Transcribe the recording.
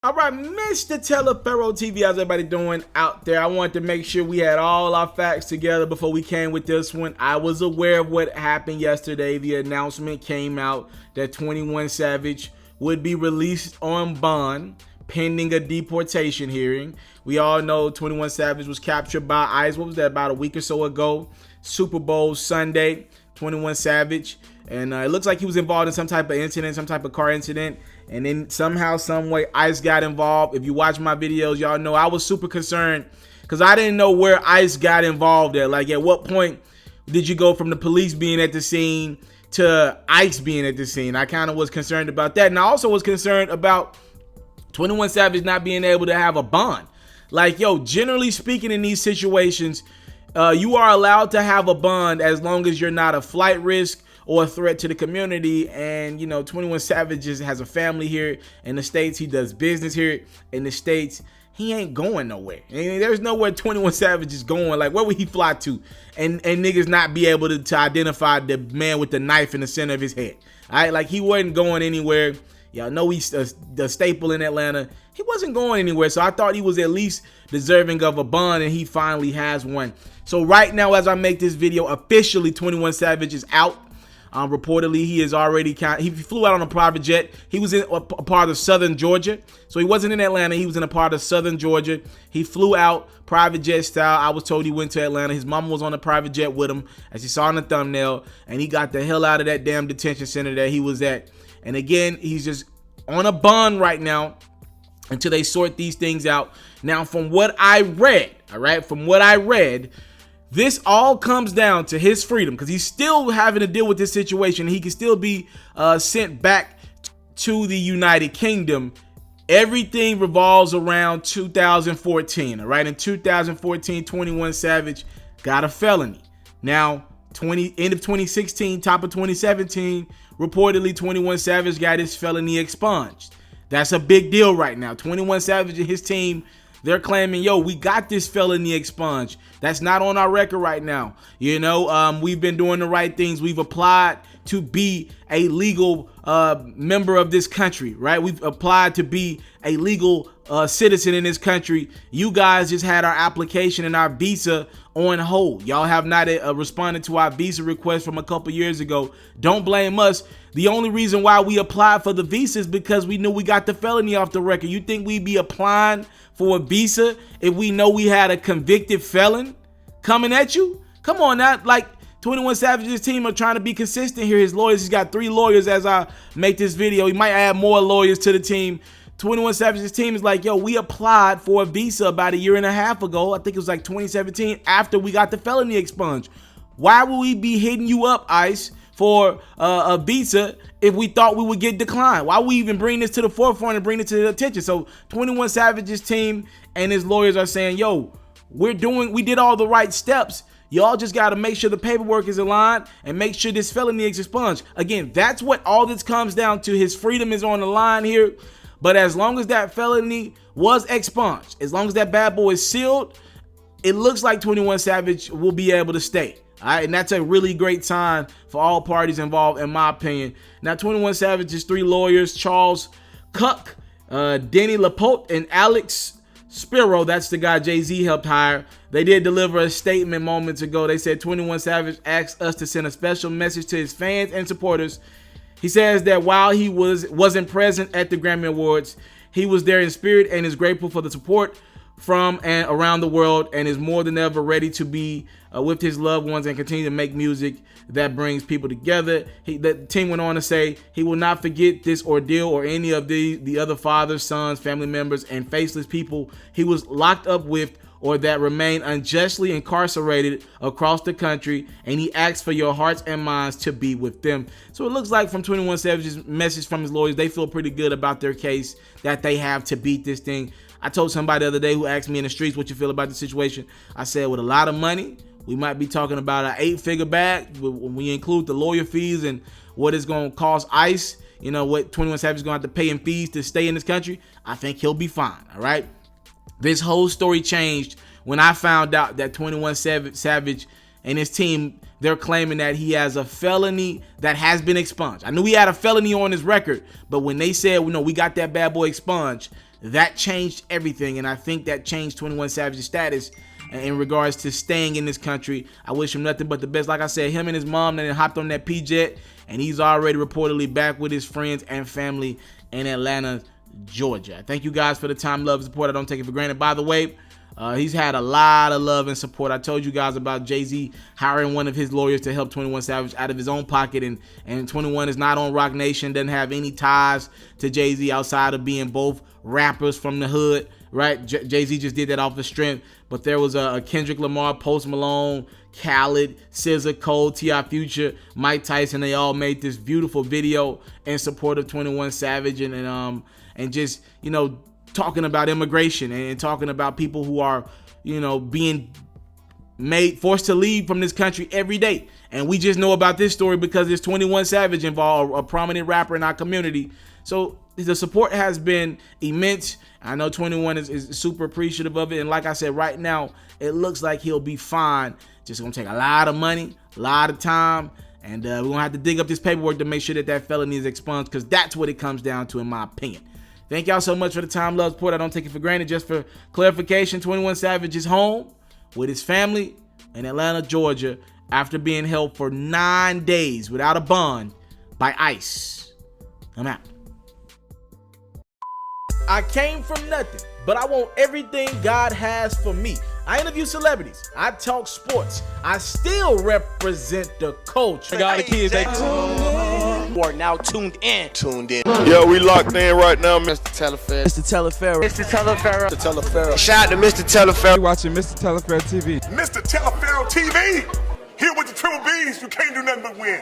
All right, Mr. TALIAFERRO TV, how's everybody doing out there? I wanted to make sure we had all our facts together before we came with this one. I was aware of what happened yesterday. The announcement came out that 21 Savage would be released on bond pending a deportation hearing. We all know 21 Savage was captured by ICE. What was that, about a week or so ago? Superbowl Sunday, 21 Savage. And it looks like he was involved in some type of incident, some type of car incident. And then somehow, some way, ICE got involved. If you watch my videos, y'all know I was super concerned because I didn't know where ICE got involved at. Like, at what point did you go from the police being at the scene to ICE being at the scene? I kind of was concerned about that. And I also was concerned about 21 Savage not being able to have a bond. Like, yo, generally speaking, in these situations, you are allowed to have a bond as long as you're not a flight risk or a threat to the community. And, you know, 21 Savage has a family here in the States. He does business here in the States. He ain't going nowhere. And there's nowhere 21 Savage is going. Like, where would he fly to? And niggas not be able to identify the man with the knife in the center of his head. All right, like, he wasn't going anywhere. Y'all know he's the staple in Atlanta. He wasn't going anywhere, so I thought he was at least deserving of a bond, and he finally has one. So right now, as I make this video, officially 21 Savage is out. Reportedly, he is already he flew out on a private jet. He was in a part of southern Georgia, so he wasn't in Atlanta. He was in a part of southern Georgia. He flew out private jet style. I was told he went to Atlanta. His mama was on the private jet with him, as you saw in the thumbnail, and he got the hell out of that damn detention center that he was at. And again, he's just on a bond right now until they sort these things out. Now, from what I read, all right, from what I read, this all comes down to his freedom, because he's still having to deal with this situation. He can still be sent back to the United Kingdom. Everything revolves around 2014, all right? In 2014, 21 Savage got a felony. Now, end of 2016, top of 2017, reportedly 21 Savage got his felony expunged. That's a big deal right now. 21 Savage and his team, they're claiming, yo, we got this felony expunged. That's not on our record right now. You know, we've been doing the right things. We've applied to be a legal member of this country, right? We've applied to be a legal citizen in this country. You guys just had our application and our visa on hold. Y'all have not responded to our visa request from a couple years ago. Don't blame us. The only reason why we applied for the visa is because we knew we got the felony off the record. You think we'd be applying for a visa if we know we had a convicted felon coming at you? Come on, now. Like, 21 Savage's team are trying to be consistent here. His lawyers, he's got 3 lawyers as I make this video. He might add more lawyers to the team. 21 Savage's team is like, yo, we applied for a visa about 1.5 years ago. I think it was like 2017, after we got the felony expunged. Why would we be hitting you up, ICE, for a visa if we thought we would get declined? Why would we even bring this to the forefront and bring it to the attention? So 21 Savage's team and his lawyers are saying, yo, we did all the right steps. Y'all just got to make sure the paperwork is aligned and make sure this felony is expunged. Again, that's what all this comes down to. His freedom is on the line here. But as long as that felony was expunged, as long as that bad boy is sealed, it looks like 21 Savage will be able to stay. All right, and that's a really great sign for all parties involved, in my opinion. Now, 21 Savage's 3 lawyers, Charles Cuck, Denny Lapote, and Alex Spiro, that's the guy Jay-Z helped hire. They did deliver a statement moments ago. They said 21 Savage asked us to send a special message to his fans and supporters. He says that while he wasn't present at the Grammy Awards, he was there in spirit and is grateful for the support from and around the world, and is more than ever ready to be with his loved ones and continue to make music that brings people together. The team went on to say he will not forget this ordeal or any of the other fathers, sons, family members, and faceless people he was locked up with or that remain unjustly incarcerated across the country, and he asks for your hearts and minds to be with them. So it looks like from 21 Savage's message from his lawyers, they feel pretty good about their case that they have to beat this thing. I told somebody the other day who asked me in the streets what you feel about the situation. I said, with a lot of money, we might be talking about an 8-figure bag when we include the lawyer fees and what it's going to cost ICE, you know, what 21 Savage is going to have to pay in fees to stay in this country. I think he'll be fine, all right? This whole story changed when I found out that 21 Savage and his team, they're claiming that he has a felony that has been expunged. I knew he had a felony on his record, but when they said, you know, we got that bad boy expunged, that changed everything, and I think that changed 21 Savage's status in regards to staying in this country. I wish him nothing but the best. Like I said, him and his mom then hopped on that P-Jet, and he's already reportedly back with his friends and family in Atlanta, Georgia. Thank you guys for the time, love, and support. I don't take it for granted. By the way, he's had a lot of love and support. I told you guys about Jay-Z hiring one of his lawyers to help 21 Savage out of his own pocket, and 21 is not on Roc Nation, doesn't have any ties to Jay-Z outside of being both rappers from the hood, right? Jay-Z just did that off the strength, but there was a Kendrick Lamar, Post Malone, Khaled, SZA, Cole, T.I. Future, Mike Tyson. They all made this beautiful video in support of 21 Savage and just, you know, talking about immigration and talking about people who are, you know, being forced to leave from this country every day. And we just know about this story because there's 21 Savage involved, a prominent rapper in our community. So the support has been immense. I know 21 is super appreciative of it. And like I said, right now, it looks like he'll be fine. Just gonna take a lot of money, a lot of time. And we're gonna have to dig up this paperwork to make sure that felony is expunged, because that's what it comes down to, in my opinion. Thank y'all so much for the time, love, support. I don't take it for granted. Just for clarification, 21 Savage is home with his family in Atlanta, Georgia, after being held for 9 days without a bond by ICE. I'm out. I came from nothing, but I want everything God has for me. I interview celebrities. I talk sports. I still represent the culture. I got the kids. You are now tuned in. Yo, we locked in right now, Mr. TALIAFERRO. Mr. TALIAFERRO. Mr. TALIAFERRO. Mr. TALIAFERRO. Shout out to Mr. TALIAFERRO. You're watching Mr. TALIAFERRO TV. Mr. TALIAFERRO TV. Here with the triple B's, you can't do nothing but win.